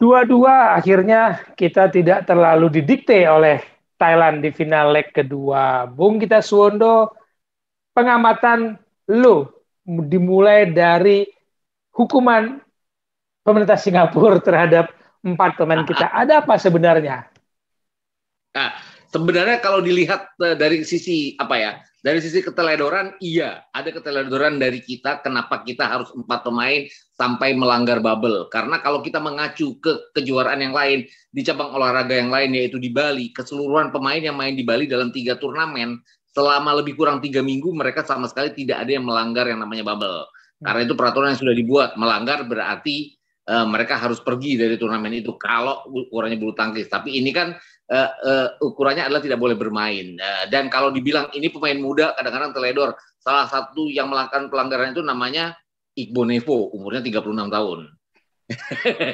2-2 akhirnya kita tidak terlalu didikte oleh Thailand di final leg kedua. Bung Gita Suwondo, pengamatan lu dimulai dari hukuman pemerintah Singapura terhadap 4 pemain kita. Ada apa sebenarnya? Nah, sebenarnya kalau dilihat dari sisi apa ya, dari sisi keteledoran, iya ada keteledoran dari kita. Kenapa kita harus 4 pemain sampai melanggar bubble? Karena kalau kita mengacu ke kejuaraan yang lain di cabang olahraga yang lain, yaitu di Bali, keseluruhan pemain yang main di Bali dalam 3 turnamen selama lebih kurang 3 minggu mereka sama sekali tidak ada yang melanggar yang namanya bubble. Karena itu peraturan yang sudah dibuat. Melanggar berarti mereka harus pergi dari turnamen itu kalau ukurannya bulu tangkis. Tapi ini kan ukurannya adalah tidak boleh bermain. Dan kalau dibilang ini pemain muda, kadang-kadang teledor. Salah satu yang melakukan pelanggaran itu namanya Igbo Nevo, umurnya 36 tahun.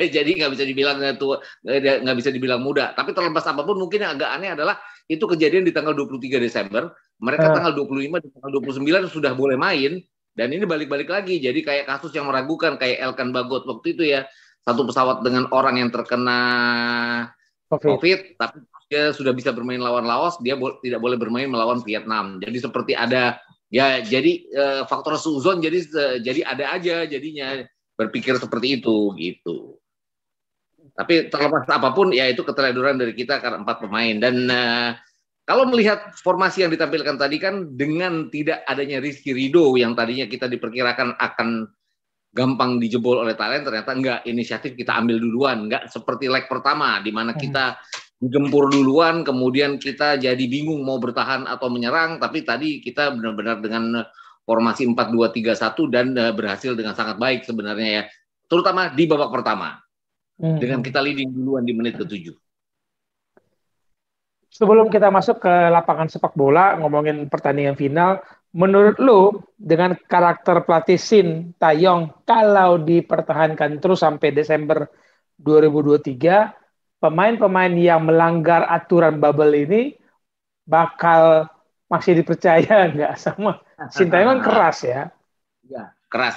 Jadi nggak bisa dibilang tua, nggak bisa dibilang muda. Tapi terlepas apapun, mungkin yang agak aneh adalah itu kejadian di tanggal 23 Desember. Mereka tanggal 25 dan tanggal 29 sudah boleh main. Dan ini balik-balik lagi. Jadi kayak kasus yang meragukan, kayak Elkan Bagot waktu itu ya. Satu pesawat dengan orang yang terkena COVID, tapi dia sudah bisa bermain lawan Laos, dia tidak boleh bermain melawan Vietnam. Jadi seperti ada ya, jadi faktor suzon, jadi ada aja jadinya berpikir seperti itu gitu. Tapi terlepas apapun ya itu keteledoran dari kita karena 4 pemain. Dan kalau melihat formasi yang ditampilkan tadi kan dengan tidak adanya Rizky Ridho yang tadinya kita diperkirakan akan gampang dijebol oleh Thailand, ternyata enggak, inisiatif kita ambil duluan, enggak seperti leg pertama di mana kita digempur duluan, kemudian kita jadi bingung mau bertahan atau menyerang, tapi tadi kita benar-benar dengan formasi 4-2-3-1 dan berhasil dengan sangat baik sebenarnya ya, terutama di babak pertama dengan kita leading duluan di menit ke-7. Sebelum kita masuk ke lapangan sepak bola, ngomongin pertandingan final, menurut lu dengan karakter pelatih Shin Tae-yong, kalau dipertahankan terus sampai Desember 2023, pemain-pemain yang melanggar aturan bubble ini bakal masih dipercaya nggak sama Shin Tae-yong? Keras ya? Ya, keras.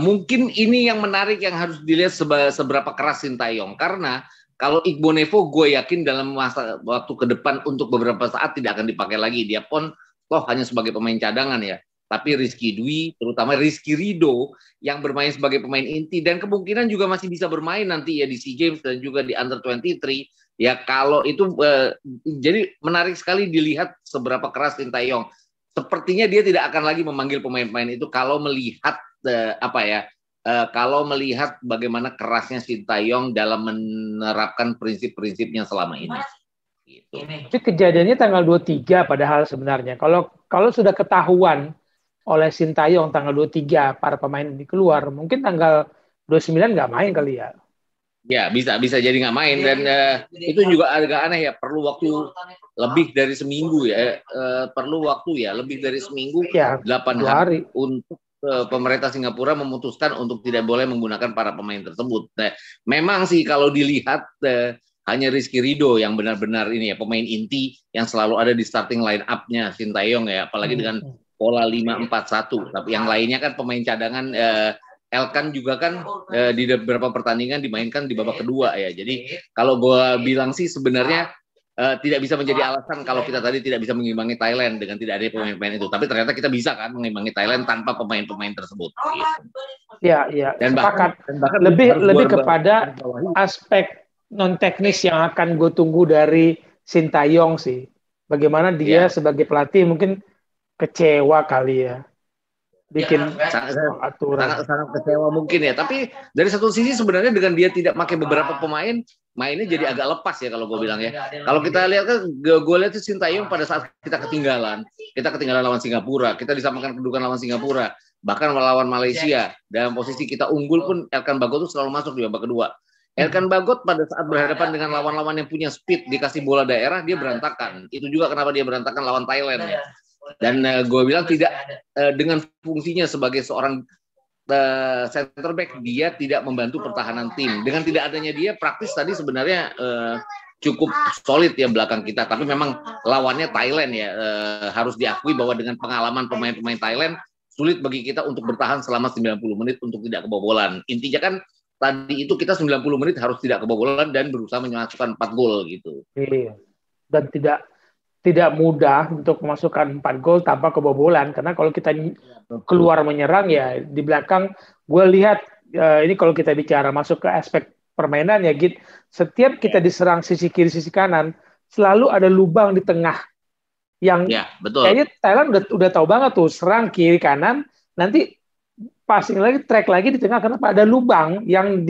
Mungkin ini yang menarik yang harus dilihat seberapa keras Shin Tae-yong, karena kalau Igbo Nevo gue yakin dalam masa waktu ke depan untuk beberapa saat tidak akan dipakai lagi. Dia pun toh hanya sebagai pemain cadangan ya. Tapi Rizky Dwi, terutama Rizky Ridho yang bermain sebagai pemain inti dan kemungkinan juga masih bisa bermain nanti ya di SEA Games dan juga di Under 23. Ya kalau itu jadi menarik sekali dilihat seberapa keras Shin Tae-yong. Sepertinya dia tidak akan lagi memanggil pemain-pemain itu kalau melihat kalau melihat bagaimana kerasnya Shin Tae-yong dalam menerapkan prinsip-prinsipnya selama ini. Gitu. Tapi kejadiannya tanggal 23 padahal sebenarnya. Kalau sudah ketahuan oleh Shin Tae-yong tanggal 23 para pemain ini keluar, mungkin tanggal 29 nggak main kali ya. Ya, bisa jadi nggak main. Dan itu juga agak aneh ya, perlu waktu lebih dari seminggu ya. Perlu waktu ya, lebih dari seminggu, ya, 8 hari untuk pemerintah Singapura memutuskan untuk tidak boleh menggunakan para pemain tersebut. Nah, memang sih kalau dilihat hanya Rizky Ridho yang benar-benar ini ya pemain inti yang selalu ada di starting line up-nya Shin Tae-yong ya, apalagi dengan pola 5-4-1. Tapi yang lainnya kan pemain cadangan. Elkan juga kan di beberapa pertandingan dimainkan di babak kedua ya. Jadi kalau gue bilang sih sebenarnya tidak bisa menjadi alasan kalau kita tadi tidak bisa mengimbangi Thailand dengan tidak ada pemain-pemain itu. Tapi ternyata kita bisa kan mengimbangi Thailand tanpa pemain-pemain tersebut. Iya. Dan bahkan lebih kepada aspek non teknis yang akan gue tunggu dari Shin Tae-yong sih. Bagaimana dia sebagai pelatih mungkin kecewa kali ya. Bikin sangat kecewa mungkin ya. Tapi dari satu sisi sebenarnya dengan dia tidak pakai beberapa pemain, mainnya jadi agak lepas ya kalau gue bilang ya. Kalau kita lihat kan, gue lihat tuh Shin Tae-yong pada saat kita ketinggalan lawan Singapura, kita disamakan kedudukan lawan Singapura, bahkan melawan Malaysia dalam posisi kita unggul pun Elkan Bagot tuh selalu masuk di babak kedua. Elkan Bagot pada saat berhadapan dengan lawan-lawan yang punya speed, dikasih bola daerah dia berantakan. Itu juga kenapa dia berantakan lawan Thailand ya. Dan gue bilang tidak dengan fungsinya sebagai seorang center back dia tidak membantu pertahanan tim. Dengan tidak adanya dia praktis tadi sebenarnya cukup solid ya belakang kita. Tapi memang lawannya Thailand ya, harus diakui bahwa dengan pengalaman pemain-pemain Thailand sulit bagi kita untuk bertahan selama 90 menit untuk tidak kebobolan. Intinya kan tadi itu kita 90 menit harus tidak kebobolan dan berusaha memasukkan 4 gol gitu. Iya. Dan tidak mudah untuk memasukkan 4 gol tanpa kebobolan, karena kalau kita keluar menyerang ya di belakang, gue lihat ini kalau kita bicara masuk ke aspek permainan ya Git, setiap kita diserang sisi kiri sisi kanan selalu ada lubang di tengah yang betul. Kayaknya Thailand udah tahu banget tuh, serang kiri kanan nanti passing lagi, track lagi di tengah, kenapa ada lubang yang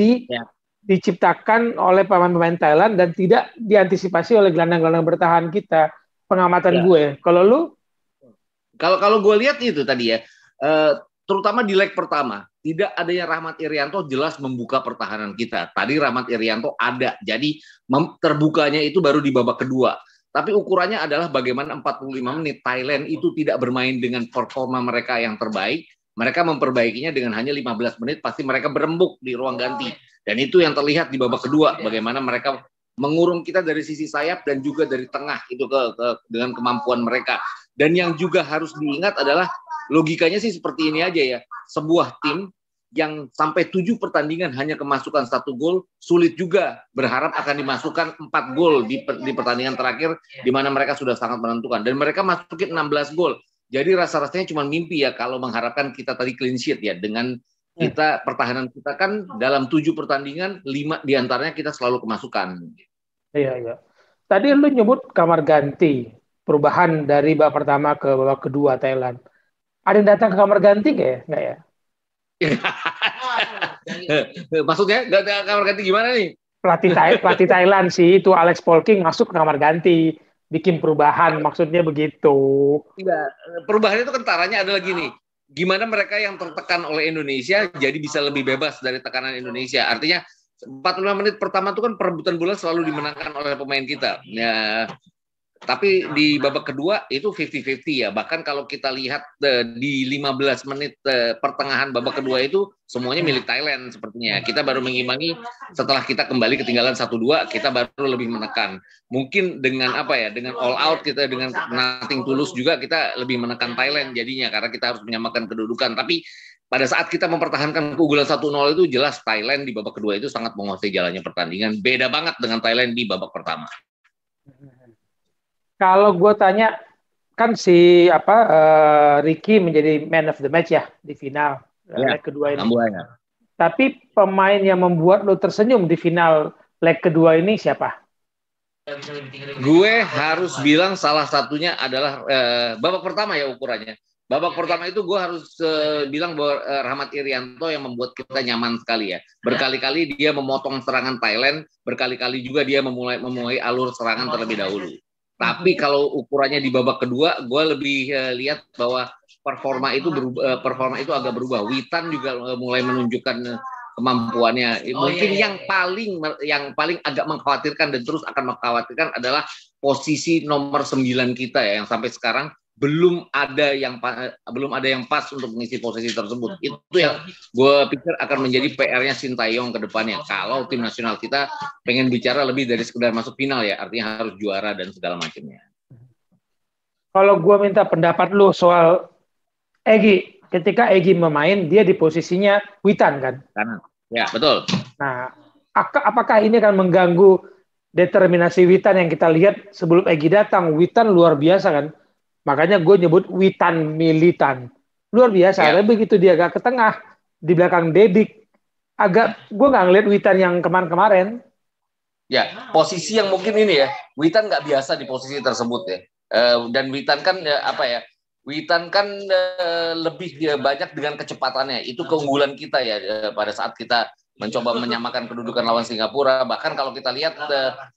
diciptakan oleh pemain-pemain Thailand dan tidak diantisipasi oleh gelandang-gelandang bertahan kita. Pengamatan gue. Kalau lu? Kalau gue lihat itu tadi ya, terutama di leg pertama, tidak adanya Rahmat Irianto jelas membuka pertahanan kita. Tadi Rahmat Irianto ada, jadi terbukanya itu baru di babak kedua. Tapi ukurannya adalah bagaimana 45 menit Thailand itu tidak bermain dengan performa mereka yang terbaik. Mereka memperbaikinya dengan hanya 15 menit, pasti mereka berembuk di ruang ganti. Dan itu yang terlihat di babak kedua, bagaimana mereka mengurung kita dari sisi sayap dan juga dari tengah itu dengan kemampuan mereka. Dan yang juga harus diingat adalah logikanya sih seperti ini aja ya. Sebuah tim yang sampai 7 pertandingan hanya kemasukan 1 gol, sulit juga berharap akan dimasukkan 4 gol di pertandingan terakhir di mana mereka sudah sangat menentukan. Dan mereka masukin 16 gol. Jadi rasa-rasanya cuma mimpi ya kalau mengharapkan kita tadi clean sheet ya, dengan kita pertahanan kita kan dalam 7 pertandingan 5 diantaranya kita selalu kemasukan. Iya. Tadi lu nyebut kamar ganti, perubahan dari babak pertama ke babak kedua Thailand. Ada yang datang ke kamar ganti nggak ya? Maksudnya kamar ganti gimana nih? Pelatih Thailand sih itu Alex Polking masuk ke kamar ganti, bikin perubahan, maksudnya begitu. Tidak, perubahan itu kan caranya adalah gini. Gimana mereka yang tertekan oleh Indonesia jadi bisa lebih bebas dari tekanan Indonesia. Artinya 45 menit pertama itu kan perebutan bola selalu dimenangkan oleh pemain kita. Ya, tapi di babak kedua itu 50-50 ya. Bahkan kalau kita lihat di 15 menit pertengahan babak kedua itu semuanya milik Thailand sepertinya. Kita baru mengimbangi setelah kita kembali ketinggalan 1-2, kita baru lebih menekan. Mungkin dengan dengan all out kita, dengan nothing tulus juga kita lebih menekan Thailand jadinya karena kita harus menyamakan kedudukan. Tapi pada saat kita mempertahankan keunggulan 1-0 itu jelas Thailand di babak kedua itu sangat menguasai jalannya pertandingan. Beda banget dengan Thailand di babak pertama. Kalau gue tanya, kan si Ricky menjadi man of the match ya di final leg kedua ini. Tapi pemain yang membuat lo tersenyum di final leg kedua ini siapa? Gue harus bilang salah satunya adalah babak pertama ya ukurannya. Babak pertama itu gue harus bilang bahwa Rahmat Irianto yang membuat kita nyaman sekali ya. Berkali-kali dia memotong serangan Thailand, berkali-kali juga dia memulai alur serangan terlebih dahulu. Tapi kalau ukurannya di babak kedua, gue lebih lihat bahwa performa itu agak berubah. Witan juga mulai menunjukkan kemampuannya. Mungkin yang paling agak mengkhawatirkan dan terus akan mengkhawatirkan adalah posisi nomor 9 kita ya, yang sampai sekarang belum ada yang pas untuk mengisi posisi tersebut. Itu yang gue pikir akan menjadi PR-nya Sintayong ke depannya. Kalau tim nasional kita pengen bicara lebih dari sekedar masuk final ya, artinya harus juara dan segala macamnya. Kalau gue minta pendapat lu soal Egy, ketika Egy memain, dia di posisinya Witan kan? Kanan. Ya, betul. Nah, apakah ini akan mengganggu determinasi Witan yang kita lihat sebelum Egy datang? Witan luar biasa kan? Makanya gue nyebut Witan Militan. Luar biasa. Tapi begitu dia agak ke tengah, di belakang Dedik, gue nggak ngeliat Witan yang kemarin. Ya, posisi yang mungkin ini ya, Witan nggak biasa di posisi tersebut ya. Dan Witan kan Witan kan lebih banyak dengan kecepatannya. Itu keunggulan kita ya pada saat kita mencoba menyamakan kedudukan lawan Singapura. Bahkan kalau kita lihat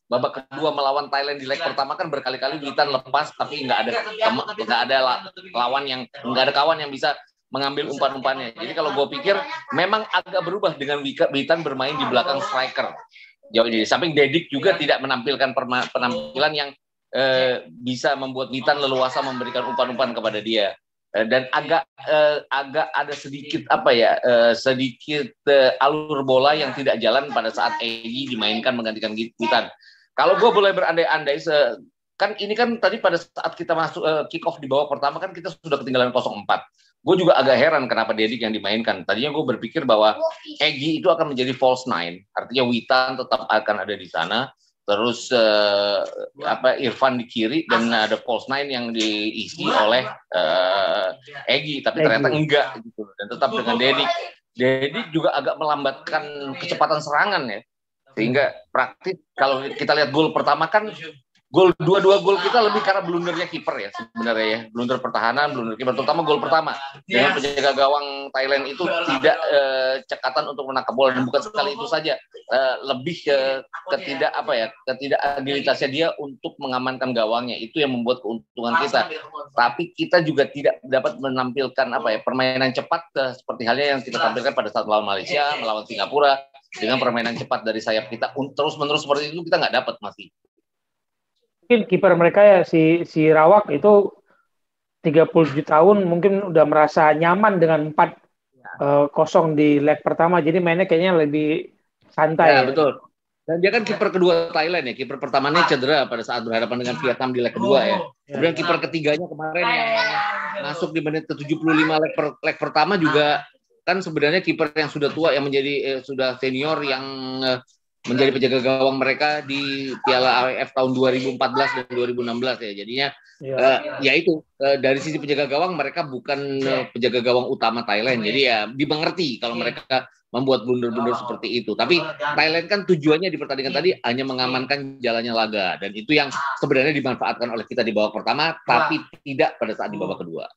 babak kedua melawan Thailand di leg pertama kan berkali-kali Witan lepas, tapi nggak ada kawan yang bisa mengambil umpan-umpannya. Jadi kalau gue pikir memang agak berubah dengan Witan bermain di belakang striker. Jadi samping Dedik juga tidak menampilkan penampilan yang bisa membuat Witan leluasa memberikan umpan-umpan kepada dia. Dan agak ada sedikit alur bola yang tidak jalan pada saat Egy dimainkan menggantikan Witan. Kalau gue boleh berandai-andai, kan ini kan tadi pada saat kita masuk kick off di babak pertama kan kita sudah ketinggalan 0-4. gue juga agak heran kenapa Dedik yang dimainkan. Tadinya gue berpikir bahwa Egy itu akan menjadi false nine, artinya Witan tetap akan ada di sana. Terus Irfan di kiri dan ada false nine yang diisi oleh Egy, tapi ternyata enggak gitu. Dan tetap dengan Dedik. Dedik juga agak melambatkan kecepatan serangan ya. Sehingga praktis kalau kita lihat gol pertama kan dua gol kita lebih karena blundernya kiper ya sebenarnya ya, blunder pertahanan, blunder kiper, terutama gol pertama dengan penjaga gawang Thailand itu tidak cekatan untuk menangkap bola, dan bukan sekali itu saja, lebih ketidakagilitasnya dia untuk mengamankan gawangnya, itu yang membuat keuntungan kita. Tapi kita juga tidak dapat menampilkan permainan cepat seperti halnya yang kita tampilkan pada saat melawan Malaysia, melawan Singapura, dengan permainan cepat dari sayap kita terus menerus seperti itu kita nggak dapat masih. Mungkin kiper mereka ya si Rawak itu 37 tahun mungkin udah merasa nyaman dengan 4-0 di leg pertama, jadi mainnya kayaknya lebih santai. Ya, betul. Dan dia kan kiper kedua Thailand ya, kiper pertamanya cedera pada saat berhadapan dengan Vietnam di leg kedua ya. Kemudian kiper ketiganya kemarin yang masuk di menit ke-75 leg pertama juga kan sebenarnya kiper yang sudah tua, yang menjadi sudah senior, yang menjadi penjaga gawang mereka di Piala AFF tahun 2014 dan 2016 ya. Jadinya dari sisi penjaga gawang mereka bukan penjaga gawang utama Thailand. Jadi ya dimengerti kalau mereka membuat blunder-blunder seperti itu. Tapi Thailand kan tujuannya di pertandingan tadi hanya mengamankan jalannya laga, dan itu yang sebenarnya dimanfaatkan oleh kita di babak pertama, tapi tidak pada saat di babak kedua.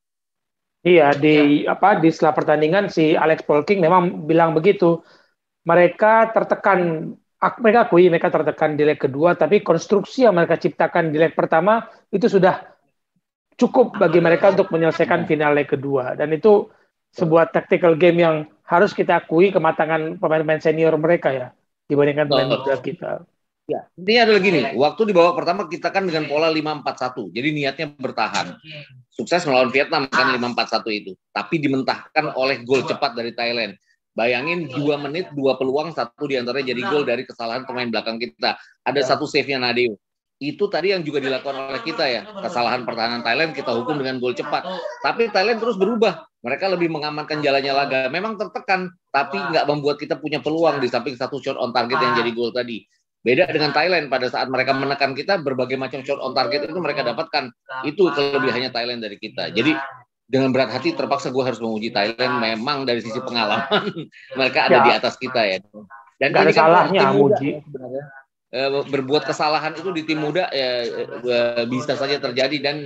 Iya, di setelah pertandingan si Alex Polking memang bilang begitu. Mereka tertekan di leg kedua, tapi konstruksi yang mereka ciptakan di leg pertama itu sudah cukup bagi mereka untuk menyelesaikan final leg kedua. Dan itu sebuah tactical game yang harus kita akui kematangan pemain-pemain senior mereka ya, dibandingkan pemain muda kita. Ya, intinya adalah gini, waktu di babak pertama kita kan dengan pola 5-4-1, jadi niatnya bertahan. Sukses melawan Vietnam kan 5-4-1 itu, tapi dimentahkan oleh gol cepat dari Thailand. Bayangin 2 menit, 2 peluang, 1 diantaranya jadi gol dari kesalahan pemain belakang kita. Ada 1 save-nya Nadeo. Itu tadi yang juga dilakukan oleh kita ya. Kesalahan pertahanan Thailand kita hukum dengan gol cepat. Tapi Thailand terus berubah. Mereka lebih mengamankan jalannya laga. Memang tertekan, tapi nggak membuat kita punya peluang di samping 1 shot on target yang jadi gol tadi. Beda dengan Thailand, pada saat mereka menekan kita, berbagai macam shot on target itu mereka dapatkan. Itu kelebihannya Thailand dari kita. Jadi dengan berat hati terpaksa gue harus memuji Thailand. Memang dari sisi pengalaman mereka ada di atas kita ya. Dan gak ada salahnya muji. Berbuat kesalahan itu di tim muda ya bisa saja terjadi, dan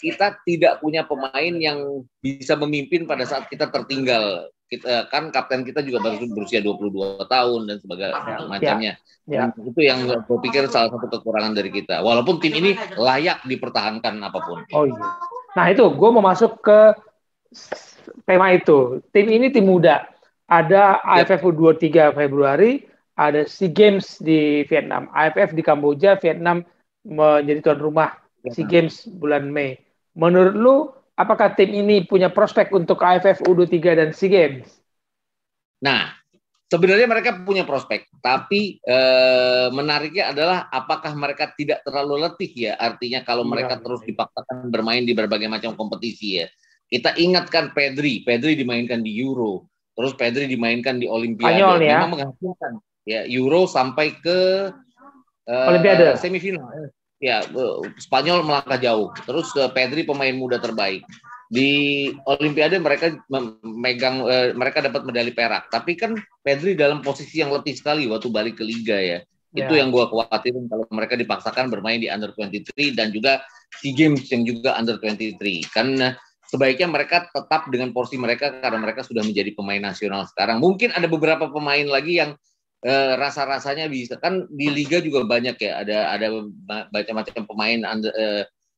kita tidak punya pemain yang bisa memimpin pada saat kita tertinggal. Kita kan kapten kita juga baru berusia 22 tahun dan sebagainya macamnya. Ya. Itu yang gue pikir salah satu kekurangan dari kita. Walaupun tim ini layak dipertahankan apapun. Oh iya. Nah itu, gue mau masuk ke tema itu. Tim ini tim muda. Ada AFF U23 Februari, ada SEA Games di Vietnam, AFF di Kamboja, Vietnam menjadi tuan rumah SEA Games bulan Mei. Menurut lu, apakah tim ini punya prospek untuk AFF U23 dan SEA Games? Nah, sebenarnya mereka punya prospek, tapi menariknya adalah apakah mereka tidak terlalu letih ya? Artinya kalau mereka terus dipaksakan bermain di berbagai macam kompetisi ya. Kita ingatkan Pedri dimainkan di Euro, terus Pedri dimainkan di Olimpiade. Memang menghasilkan ya, Euro sampai ke Olimpiade semifinal. Ya, Spanyol melangkah jauh. Terus Pedri pemain muda terbaik. Di Olimpiade mereka mereka dapat medali perak, tapi kan Pedri dalam posisi yang letih sekali waktu balik ke liga ya. Itu yang gue khawatirin kalau mereka dipaksakan bermain di under 23 dan juga SEA Games yang juga under 23. Kan sebaiknya mereka tetap dengan porsi mereka karena mereka sudah menjadi pemain nasional sekarang. Mungkin ada beberapa pemain lagi yang rasa-rasanya bisa, kan di liga juga banyak ya, ada macam-macam pemain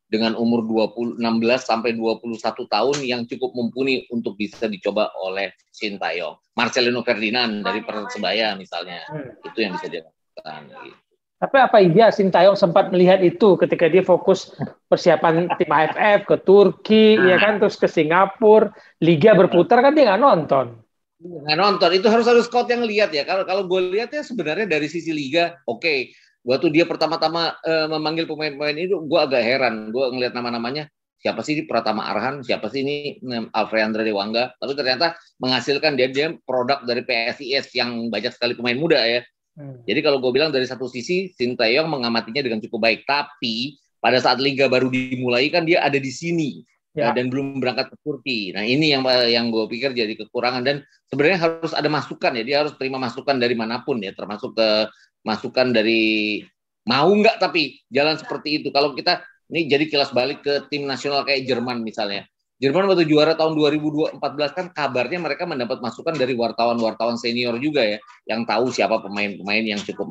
dengan umur 16 sampai 21 tahun yang cukup mumpuni untuk bisa dicoba oleh Sintayong. Marcelino Ferdinand dari Persebaya misalnya, itu yang bisa dilakukan. Gitu. Tapi apa iya Sintayong sempat melihat itu ketika dia fokus persiapan tim AFF ke Turki, ya kan, terus ke Singapura, liga berputar kan dia nggak nonton. Nggak nonton, itu harus scout yang lihat ya. Kalau gue lihat ya sebenarnya dari sisi liga, oke. Waktu dia pertama-tama memanggil pemain-pemain itu, gue agak heran. Gue ngelihat nama-namanya, siapa sih ini Pratama Arhan, siapa sih ini Alfreandra Dewangga, tapi ternyata menghasilkan dia produk dari PSIS yang banyak sekali pemain muda ya. Jadi kalau gue bilang dari satu sisi Sintayong mengamatinya dengan cukup baik, tapi pada saat liga baru dimulai kan dia ada di sini dan belum berangkat ke Turki. Nah ini yang gue pikir jadi kekurangan, dan sebenarnya harus ada masukan ya, dia harus terima masukan dari manapun ya, termasuk ke masukan dari mau nggak tapi jalan seperti itu. Kalau kita ini jadi kilas balik ke tim nasional kayak Jerman misalnya. Jerman waktu juara tahun 2014 kan kabarnya mereka mendapat masukan dari wartawan-wartawan senior juga ya, yang tahu siapa pemain-pemain yang cukup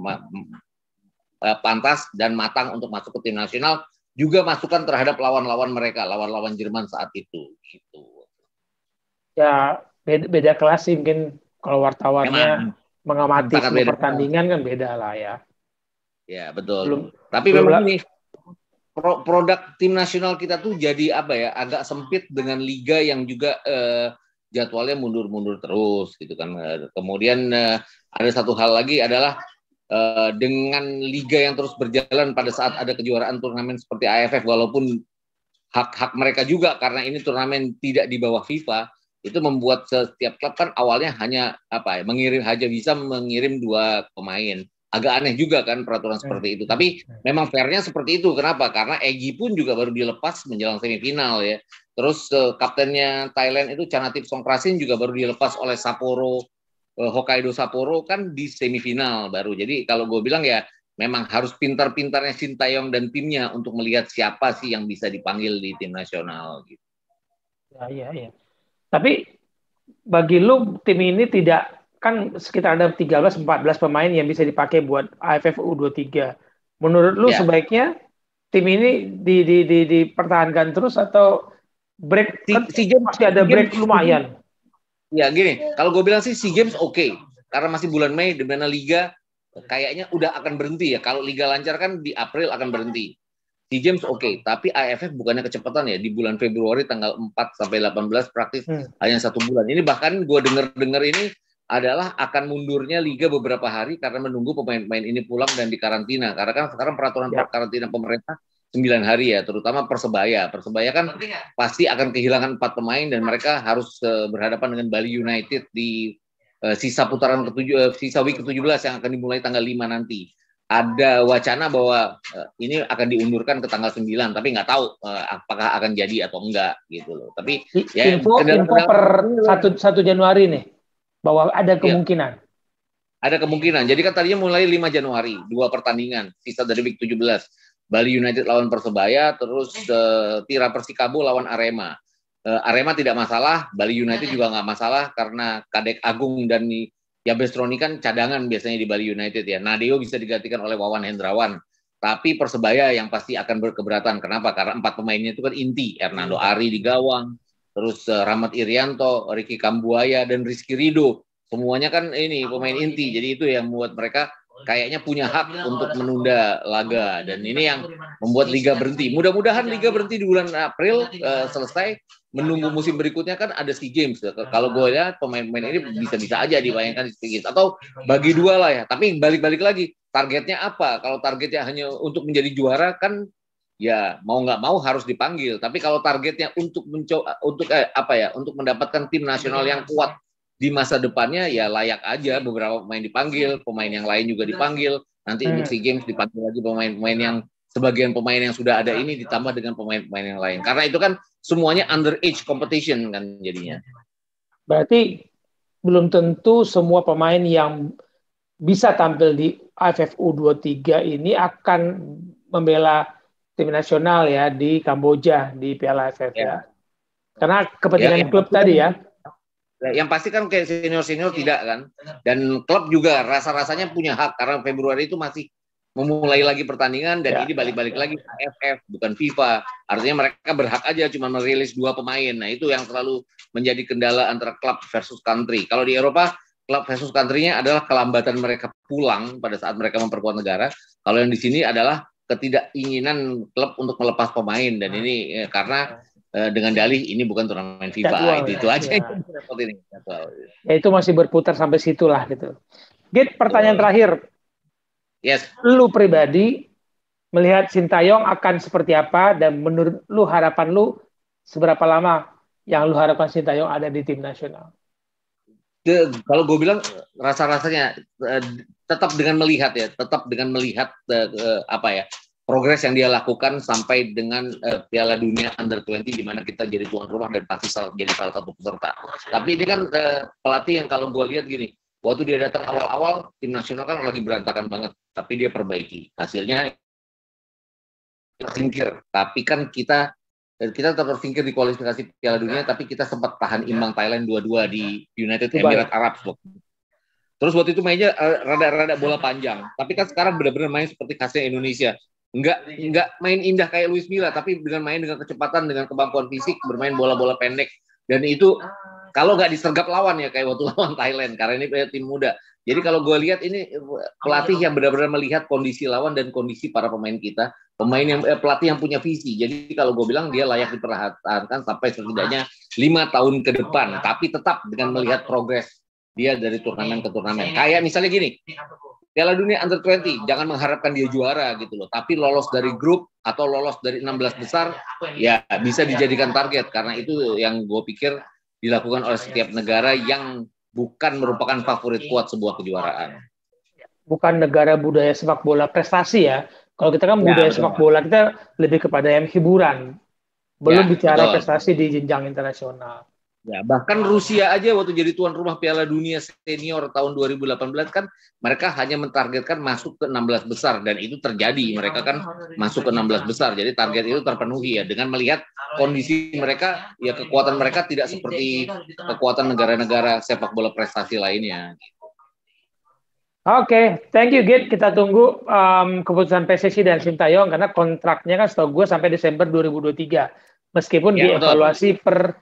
pantas dan matang untuk masuk ke tim nasional, juga masukan terhadap lawan-lawan mereka, lawan-lawan Jerman saat itu. Gitu. Ya beda kelas sih, mungkin kalau wartawannya mengamati semua pertandingan kan beda lah ya. Ya betul. Tapi memang ini produk tim nasional kita tuh jadi apa ya, agak sempit dengan liga yang juga jadwalnya mundur-mundur terus gitu kan. Kemudian ada satu hal lagi adalah dengan liga yang terus berjalan pada saat ada kejuaraan turnamen seperti AFF, walaupun hak-hak mereka juga karena ini turnamen tidak di bawah FIFA, itu membuat setiap klub kan awalnya hanya apa ya, hanya bisa mengirim 2 pemain. Agak aneh juga kan peraturan seperti itu. Tapi memang fairnya seperti itu. Kenapa? Karena Egy pun juga baru dilepas menjelang semifinal ya. Terus kaptennya Thailand itu Chanatip Songkrasin juga baru dilepas oleh Sapporo, Hokkaido Sapporo kan di semifinal baru. Jadi kalau gue bilang ya memang harus pintar-pintarnya Sintayong dan timnya untuk melihat siapa sih yang bisa dipanggil di tim nasional gitu. Ya. Tapi bagi lu tim ini tidak, kan sekitar ada 13-14 pemain yang bisa dipakai buat AFF U23. Menurut lu sebaiknya tim ini dipertahankan terus atau break? Masih ada break lumayan. Ya gini, kalau gue bilang sih SEA Games oke, karena masih bulan Mei, di mana liga kayaknya udah akan berhenti ya. Kalau liga lancar kan di April akan berhenti. SEA Games oke, tapi AFF bukannya kecepatan ya, di bulan Februari tanggal 4 sampai 18 praktis hanya 1 bulan. Ini bahkan gue dengar ini adalah akan mundurnya liga beberapa hari karena menunggu pemain-pemain ini pulang dan dikarantina. Karena kan sekarang peraturan karantina pemerintah 9 hari ya, terutama Persebaya. Persebaya kan pasti akan kehilangan 4 pemain dan mereka harus berhadapan dengan Bali United di sisa putaran sisa week ke-17 yang akan dimulai tanggal 5 nanti. Ada wacana bahwa ini akan diundurkan ke tanggal 9, tapi nggak tahu apakah akan jadi atau enggak gitu loh. Tapi ya info per 1 Januari nih bahwa ada kemungkinan. Ya, ada kemungkinan. Jadi kan tadinya mulai 5 Januari, 2 pertandingan, sisa dari week 17. Bali United lawan Persebaya, terus Tira Persikabo lawan Arema. Arema tidak masalah, Bali United juga nggak masalah karena Kadek Agung dan Yabestroni kan cadangan biasanya di Bali United ya. Nadeo bisa digantikan oleh Wawan Hendrawan. Tapi Persebaya yang pasti akan berkeberatan. Kenapa? Karena 4 pemainnya itu kan inti. Hernando Ari di gawang, terus Rahmat Irianto, Ricky Kambuaya, dan Rizky Rido. Semuanya kan ini pemain inti. Jadi itu yang membuat mereka kayaknya punya hak untuk menunda laga. Dan ini yang membuat liga berhenti. Mudah-mudahan liga berhenti di bulan April selesai. Menunggu musim berikutnya kan ada SEA Games. Kalau gue lihat pemain-pemain ini bisa-bisa aja dibayangkan di SEA Games. Atau bagi 2 lah ya. Tapi balik-balik lagi. Targetnya apa? Kalau targetnya hanya untuk menjadi juara kan ya mau nggak mau harus dipanggil. Tapi kalau targetnya untuk untuk mendapatkan tim nasional yang kuat di masa depannya, ya layak aja beberapa pemain dipanggil, pemain yang lain juga dipanggil. Nanti untuk SEA Games dipanggil lagi pemain-pemain yang sebagian pemain yang sudah ada ini ditambah dengan pemain-pemain yang lain. Karena itu kan semuanya underage competition kan jadinya. Berarti belum tentu semua pemain yang bisa tampil di AFF U23 ini akan membela tim nasional ya di Kamboja di Piala AFF ya. Karena kepentingan klub tadi ya. Yang pasti kan kayak senior-senior tidak kan. Dan klub juga rasa-rasanya punya hak karena Februari itu masih memulai lagi pertandingan dan ini balik-balik lagi AFF bukan FIFA. Artinya mereka berhak aja cuma merilis 2 pemain. Nah, itu yang selalu menjadi kendala antara klub versus country. Kalau di Eropa, klub versus country-nya adalah kelambatan mereka pulang pada saat mereka memperkuat negara. Kalau yang di sini adalah ketidakinginan klub untuk melepas pemain dan ini karena dengan dalih ini bukan turnamen FIFA. Itu aja. Ya itu masih berputar sampai situlah gitu. Git, pertanyaan terakhir. Yes. Lu pribadi melihat Sintayong akan seperti apa dan menurut lu harapan lu seberapa lama yang lu harapkan Sintayong ada di tim nasional? Kalau gue bilang rasa-rasanya tetap dengan melihat apa ya, progres yang dia lakukan sampai dengan Piala Dunia Under-20 di mana kita jadi tuan rumah dan pasti jadi salah satu peserta. Tapi ini kan pelatih yang kalau gue lihat gini, waktu dia datang awal-awal tim nasional kan lagi berantakan banget, tapi dia perbaiki. Hasilnya tersingkir, tapi kan kita tetap tersingkir di kualifikasi Piala Dunia, tapi kita sempat tahan imbang Thailand 2-2 di United Emirates Arab. Terus waktu itu mainnya rada-rada bola panjang, tapi kan sekarang benar-benar main seperti khasnya Indonesia. Enggak main indah kayak Luis Milla, tapi dengan main dengan kecepatan, dengan kemampuan fisik, bermain bola-bola pendek. Dan itu kalau nggak disergap lawan ya kayak waktu lawan Thailand, karena ini tim muda. Jadi kalau gue lihat ini pelatih yang benar-benar melihat kondisi lawan dan kondisi para pemain kita, pelatih yang punya visi. Jadi kalau gue bilang dia layak diperhatikan sampai setidaknya 5 tahun ke depan, tapi tetap dengan melihat progres dia dari turnamen ke turnamen. Kayak misalnya gini, Piala Dunia Under-20, jangan mengharapkan dia juara gitu loh, tapi lolos dari grup atau lolos dari 16 besar, ya bisa dijadikan target, karena itu yang gue pikir dilakukan oleh setiap negara yang bukan merupakan favorit kuat sebuah kejuaraan. Bukan negara budaya sepak bola prestasi ya. Kalau kita kan budaya sepak bola, kita lebih kepada yang hiburan. Belum bicara prestasi di jenjang internasional. Ya, bahkan Rusia aja waktu jadi tuan rumah Piala Dunia Senior tahun 2018 kan mereka hanya mentargetkan masuk ke 16 besar dan itu terjadi. Mereka kan masuk ke 16 besar. Jadi target itu terpenuhi ya dengan melihat kondisi mereka, ya kekuatan mereka tidak seperti kekuatan negara-negara sepak bola prestasi lainnya. Oke, thank you Git. Kita tunggu keputusan PSSI dan Sintayong karena kontraknya kan setahu gue sampai Desember 2023. Meskipun dievaluasi per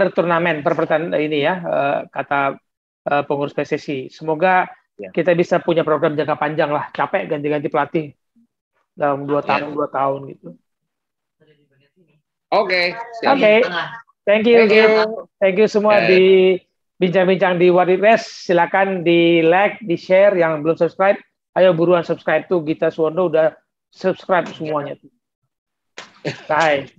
turnamen, per pertandingan ini ya, kata pengurus PSSI. Semoga kita bisa punya program jangka panjang lah. Capek ganti-ganti pelatih dalam 2 tahun gitu. Oke. Thank you Git. Thank you semua di bincang-bincang di What It West. Silakan di like, di share. Yang belum subscribe, ayo buruan subscribe tuh. Gita Suwondo udah subscribe semuanya. Bye.